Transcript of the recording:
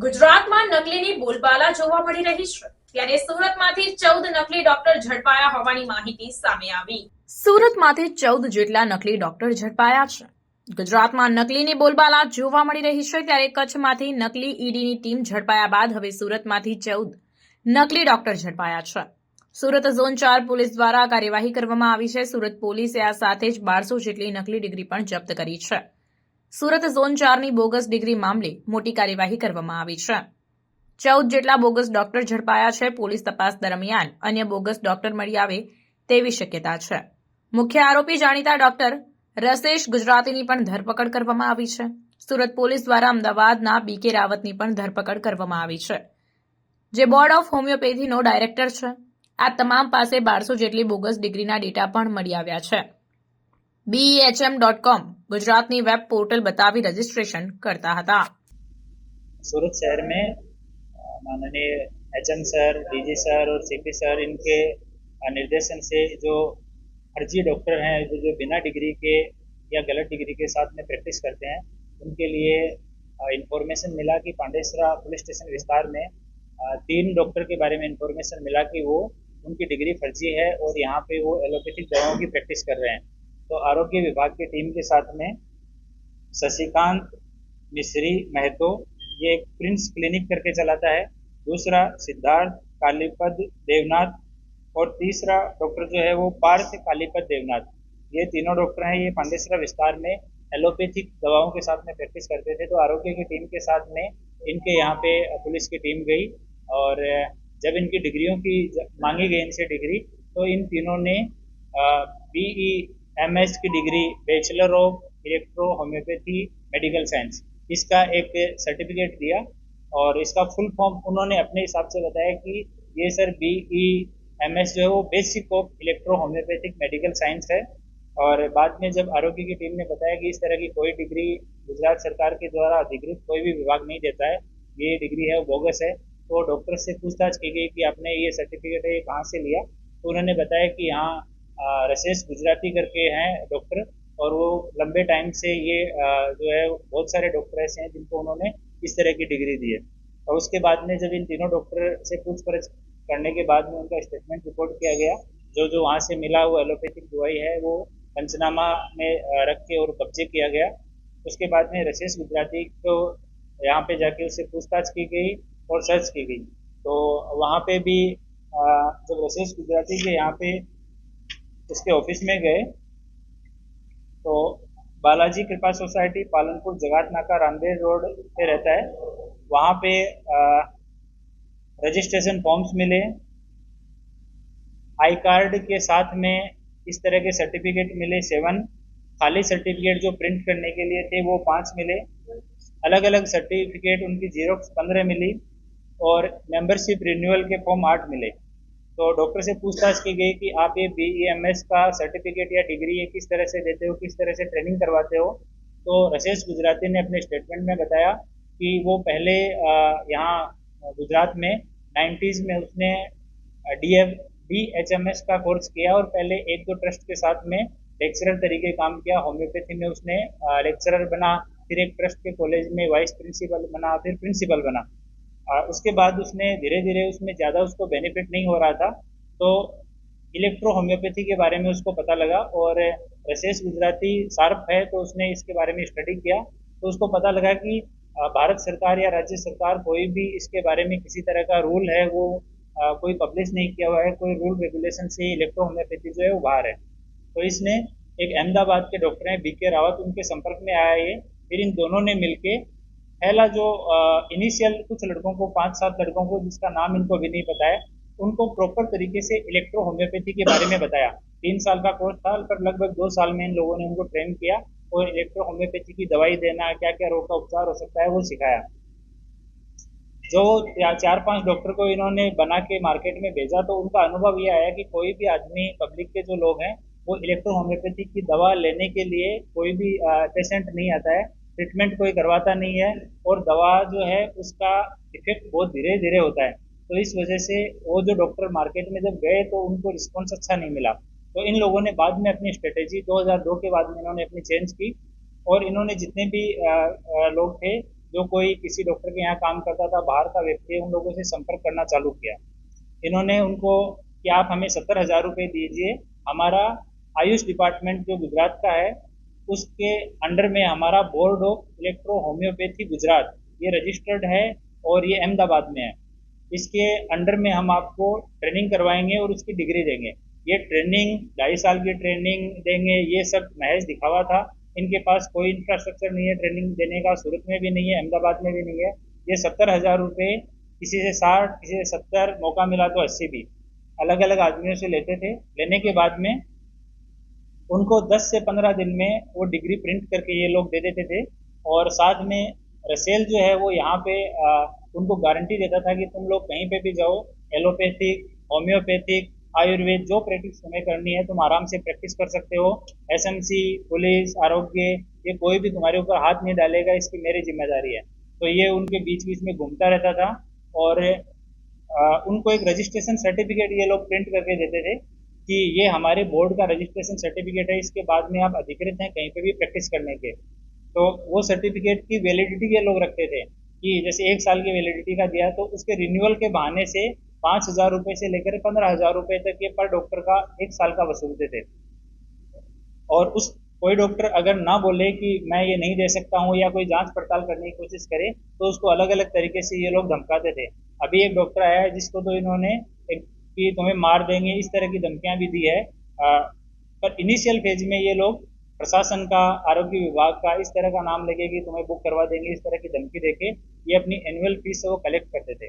ગુજરાતમાં નકલીની બોલબાલા જોવા મળી રહી છે ત્યારે સુરતમાંથી 14 નકલી ડોક્ટર ઝડપાયા હોવાની માહિતી સામે આવી। સુરતમાંથી 14 જેટલા નકલી ડોક્ટર ઝડપાયા છે। ગુજરાતમાં નકલીની બોલબાલા જોવા મળી રહી છે ત્યારે કચ્છમાંથી નકલી ઈડીની ટીમ ઝડપાયા બાદ હવે સુરતમાંથી 14 નકલી ડોક્ટર ઝડપાયા છે। સુરત ઝોન 4 પોલીસ દ્વારા કાર્યવાહી કરવામાં આવી છે। સુરત પોલીસે આ સાથે જ 1200 જેટલી નકલી ડિગ્રી પણ જપ્ત કરી છે। સુરત ઝોન 4ની બોગસ ડિગ્રી મામલે મોટી કાર્યવાહી કરવામાં આવી છે। 14 જેટલા બોગસ ડોક્ટર ઝડપાયા છે। પોલીસ તપાસ દરમિયાન અન્ય બોગસ ડોક્ટર મળી આવે તેવી શક્યતા છે। મુખ્ય આરોપી જાણીતા ડોક્ટર રસેશ ગુજરાતીની પણ ધરપકડ કરવામાં આવી છે। સુરત પોલીસ દ્વારા અમદાવાદના બીકે રાવતની પણ ધરપકડ કરવામાં આવી છે, જે બોર્ડ ઓફ હોમિયોપેથીનો ડાયરેક્ટર છે। આ તમામ પાસે 1200 જેટલી બોગસ ડિગ્રીના ડેટા પણ મળી આવ્યા છે। BEHM.com गुजरात ની वेब पोर्टल बतावी रजिस्ट्रेशन करता था। सूरत शहर में माननीय HM सर, DG सर और CP सर इनके निर्देशन से जो फर्जी डॉक्टर हैं जो बिना डिग्री के या गलत डिग्री के साथ में प्रैक्टिस करते हैं, उनके लिए इंफॉर्मेशन मिला कि पांडेसरा पुलिस स्टेशन विस्तार में 3 डॉक्टर के बारे में इंफॉर्मेशन मिला कि वो उनकी डिग्री फर्जी है और यहाँ पे वो एलोपैथिक दवाओं की प्रैक्टिस कर रहे हैं। तो आरोग्य विभाग की टीम के साथ में शशिकांत मिश्री महतो, ये एक प्रिंस क्लिनिक करके चलाता है, दूसरा सिद्धार्थ कालीपद देवनाथ और तीसरा डॉक्टर जो है वो पार्थ कालीपद देवनाथ। ये तीनों डॉक्टर हैं, ये पांडेसरा विस्तार में एलोपैथिक दवाओं के साथ में प्रैक्टिस करते थे। तो आरोग्य की टीम के साथ में इनके यहाँ पे पुलिस की टीम गई और जब इनकी डिग्रियों की मांगी गई इनसे डिग्री, तो इन तीनों ने BEMS की degree bachelor of electro homeopathy medical science, इसका एक सर्टिफिकेट दिया और इसका फुल फॉर्म उन्होंने अपने हिसाब से बताया कि ये सर BEMS जो है वो basic of electro homeopathic medical science है। और बाद में जब आरोग्य की टीम ने बताया कि इस तरह की कोई डिग्री गुजरात सरकार के द्वारा अधिकृत कोई भी विभाग नहीं देता है, ये डिग्री है वो बोगस है, तो डॉक्टर से पूछताछ की गई कि आपने ये सर्टिफिकेट है ये कहाँ से लिया। तो उन्होंने बताया कि यहाँ रसेश गुजराती करके हैं डॉक्टर, और वो लंबे टाइम से ये जो है बहुत सारे डॉक्टर ऐसे हैं जिनको उन्होंने इस तरह की डिग्री दी है। और उसके बाद में जब इन तीनों डॉक्टर से पूछपरछ करने के बाद में उनका स्टेटमेंट रिपोर्ट किया गया, जो वहाँ से मिला वो एलोपैथिक दवाई है वो पंचनामा में रख के और कब्जे किया गया। उसके बाद में रसेश गुजराती को यहाँ पे जाके उससे पूछताछ की गई और सर्च की गई। तो वहाँ पे भी जब रसेश गुजराती के यहाँ पे उसके ऑफिस में गए तो बालाजी कृपा सोसाइटी पालनपुर जगात नाका रामदेव रोड पे रहता है, वहाँ पे रजिस्ट्रेशन फॉर्म्स मिले, आई कार्ड के साथ में इस तरह के सर्टिफिकेट मिले 7, खाली सर्टिफिकेट जो प्रिंट करने के लिए थे वो 5 मिले, अलग अलग सर्टिफिकेट उनकी जीरोक्स 15 मिली और मेंबरशिप रिन्यूअल के फॉर्म 8 मिले। तो डॉक्टर से पूछताछ की गई कि आप ये BEMS का सर्टिफिकेट या डिग्री ये किस तरह से देते हो, किस तरह से ट्रेनिंग करवाते हो। तो रसेश गुजराती ने अपने स्टेटमेंट में बताया कि वो पहले यहाँ गुजरात में 90s में उसने BHMS का कोर्स किया और पहले 1-2 ट्रस्ट के साथ में लेक्चरर तरीके काम किया। होम्योपैथी में उसने लेक्चरर बना, फिर एक ट्रस्ट के कॉलेज में वाइस प्रिंसिपल बना, फिर प्रिंसिपल बना। उसके बाद उसने धीरे धीरे उसमें ज़्यादा उसको बेनिफिट नहीं हो रहा था, तो इलेक्ट्रो होम्योपैथी के बारे में उसको पता लगा और रसेश गुजराती शार्प है तो उसने इसके बारे में स्टडी किया। तो उसको पता लगा कि भारत सरकार या राज्य सरकार कोई भी इसके बारे में किसी तरह का रूल है वो कोई पब्लिश नहीं किया हुआ है, कोई रूल रेगुलेशन से इलेक्ट्रो होम्योपैथी जो है वो बाहर है। तो इसने एक अहमदाबाद के डॉक्टर हैं BK रावत, उनके संपर्क में आया ये, फिर इन दोनों ने मिलके पहला जो इनिशियल कुछ लड़कों को 5-7 लड़कों को जिसका नाम इनको भी नहीं पता है, उनको प्रॉपर तरीके से इलेक्ट्रो होम्योपैथी के बारे में बताया। 3 साल का कोर्स था पर लगभग 2 साल में इन लोगों ने उनको ट्रेन किया और इलेक्ट्रो होम्योपैथी की दवाई देना, क्या क्या रोग का उपचार हो सकता है वो सिखाया। जो 4-5 डॉक्टर को इन्होंने बना के मार्केट में भेजा तो उनका अनुभव ये आया कि कोई भी आदमी पब्लिक के जो लोग हैं वो इलेक्ट्रो होम्योपैथी की दवा लेने के लिए कोई भी पेशेंट नहीं आता है, ट्रीटमेंट कोई करवाता नहीं है और दवा जो है उसका इफेक्ट बहुत धीरे धीरे होता है। तो इस वजह से वो जो डॉक्टर मार्केट में जब गए तो उनको रिस्पॉन्स अच्छा नहीं मिला। तो इन लोगों ने बाद में अपनी स्ट्रेटेजी 2002 के बाद में इन्होंने अपनी चेंज की और इन्होंने जितने भी लोग थे जो कोई किसी डॉक्टर के यहाँ काम करता था, बाहर का व्यक्ति है, उन लोगों से संपर्क करना चालू किया। इन्होंने उनको कि आप हमें 70,000 रुपये दीजिए, हमारा आयुष डिपार्टमेंट जो गुजरात का है उसके अंडर में हमारा board of electro homeopathy Gujarat ये रजिस्टर्ड है और ये अहमदाबाद में है। इसके अंडर में हम आपको ट्रेनिंग करवाएंगे और उसकी डिग्री देंगे। ये ट्रेनिंग 2.5 साल की ट्रेनिंग देंगे, ये सब महज दिखावा था। इनके पास कोई इंफ्रास्ट्रक्चर नहीं है ट्रेनिंग देने का, सूरत में भी नहीं है, अहमदाबाद में भी नहीं है। ये 70,000 रुपये किसी से 60, किसी से 70, मौका मिला तो 80 भी अलग अलग आदमियों से लेते थे। लेने के बाद में उनको 10 से 15 दिन में वो डिग्री प्रिंट करके ये लोग दे देते थे और साथ में रसेल जो है वो यहाँ पे उनको गारंटी देता था कि तुम लोग कहीं पे भी जाओ, एलोपैथिक, होम्योपैथिक, आयुर्वेद जो प्रैक्टिस तुम्हें करनी है तुम आराम से प्रैक्टिस कर सकते हो। एसएमसी, पुलिस, आरोग्य ये कोई भी तुम्हारे ऊपर हाथ नहीं डालेगा, इसकी मेरी जिम्मेदारी है। तो ये उनके बीच बीच में घूमता रहता था और उनको एक रजिस्ट्रेशन सर्टिफिकेट ये लोग प्रिंट करके देते थे कि ये हमारे बोर्ड का रजिस्ट्रेशन सर्टिफिकेट है, इसके बाद में आप अधिकृत हैं कहीं पे भी प्रैक्टिस करने के। तो वो सर्टिफिकेट की वैलिडिटी ये लोग रखते थे कि जैसे 1 साल की वैलिडिटी का दिया तो उसके रिन्यूअल के बहाने से 5,000 रुपये से लेकर 15,000 रुपये तक ये पर डॉक्टर का 1 साल का वसूलते थे। और उस कोई डॉक्टर अगर ना बोले कि मैं ये नहीं दे सकता हूँ या कोई जांच पड़ताल करने की कोशिश करे तो उसको अलग अलग तरीके से ये लोग धमकाते थे। अभी एक डॉक्टर आया है जिसको तो इन्होंने कि तुम्हें मार देंगे इस तरह की धमकियां भी दी है। पर इनिशियल फेज में ये लोग प्रशासन का, आरोग्य विभाग का इस तरह का नाम लेके कि तुम्हें बुक करवा देंगे, इस तरह की धमकी देके ये अपनी एनुअल फीस वो कलेक्ट करते थे।